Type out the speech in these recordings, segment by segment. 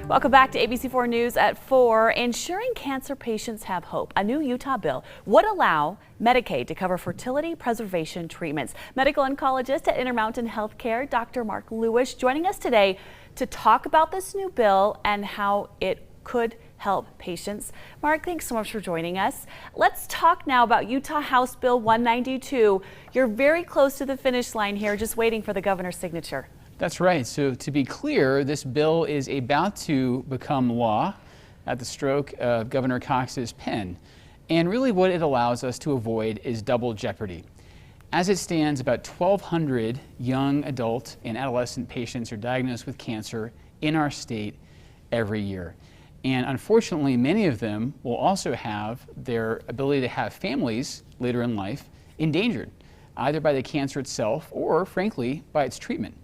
Welcome back to ABC4 News at 4. Ensuring cancer patients have hope. A new Utah bill would allow Medicaid to cover fertility preservation treatments. Medical oncologist at Intermountain Healthcare, Dr. Mark Lewis, joining us today to talk about this new bill and how it could help patients. Mark, thanks so much for joining us. Let's talk now about Utah House Bill 192. You're very close to the finish line here, just waiting for the governor's signature. That's right. So to be clear, this bill is about to become law at the stroke of Governor Cox's pen. And really what it allows us to avoid is double jeopardy. As it stands, about 1,200 young adult and adolescent patients are diagnosed with cancer in our state every year. And unfortunately, many of them will also have their ability to have families later in life endangered, either by the cancer itself or, frankly, by its treatment.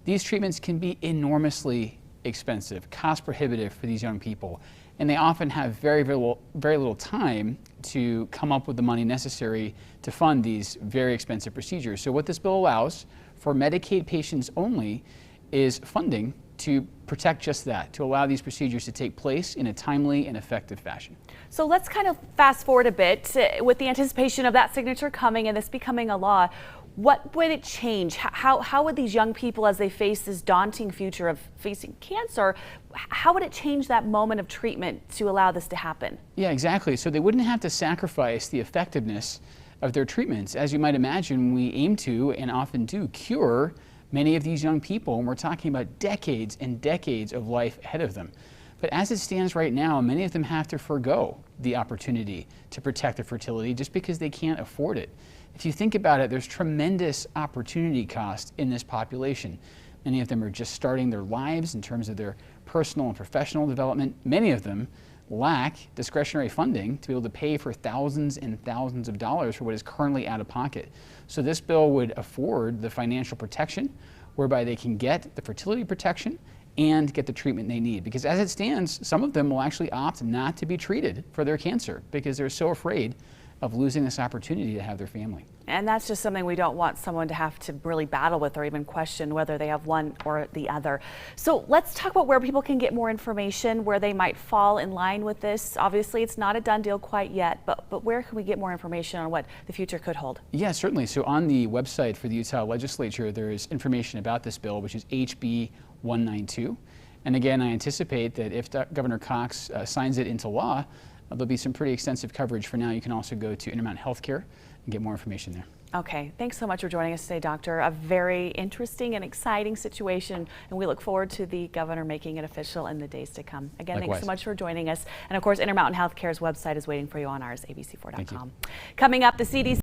These treatments can be enormously expensive, cost prohibitive for these young people, and they often have very little time to come up with the money necessary to fund these very expensive procedures. So what this bill allows for Medicaid patients only is funding to protect just that, to allow these procedures to take place in a timely and effective fashion. So let's kind of fast forward a bit with the anticipation of that signature coming and this becoming a law. What would it change? How would these young people, as they face this daunting future of facing cancer, how would it change that moment of treatment to allow this to happen? Yeah, exactly. So they wouldn't have to sacrifice the effectiveness of their treatments. As you might imagine, we aim to and often do cure many of these young people, and we're talking about decades and decades of life ahead of them. But as it stands right now, many of them have to forego the opportunity to protect their fertility just because they can't afford it. If you think about it, there's tremendous opportunity cost in this population. Many of them are just starting their lives in terms of their personal and professional development. Many of them lack discretionary funding to be able to pay for thousands and thousands of dollars for what is currently out of pocket. So this bill would afford the financial protection whereby they can get the fertility protection and get the treatment they need. Because as it stands, some of them will actually opt not to be treated for their cancer because they're so afraid of losing this opportunity to have their family. And that's just something we don't want someone to have to really battle with or even question whether they have one or the other. So let's talk about where people can get more information, where they might fall in line with this. Obviously, it's not a done deal quite yet, but where can we get more information on what the future could hold? Yeah, certainly. So on the website for the Utah Legislature, there is information about this bill, which is HB 192. And again, I anticipate that if Governor Cox signs it into law, there'll be some pretty extensive coverage. For now, you can also go to Intermountain Healthcare and get more information there. Okay, thanks so much for joining us today, Doctor. A very interesting and exciting situation, and we look forward to the governor making it official in the days to come. Again, Likewise. Thanks so much for joining us. And of course, Intermountain Healthcare's website is waiting for you on ours, abc4.com. Coming up, the CDC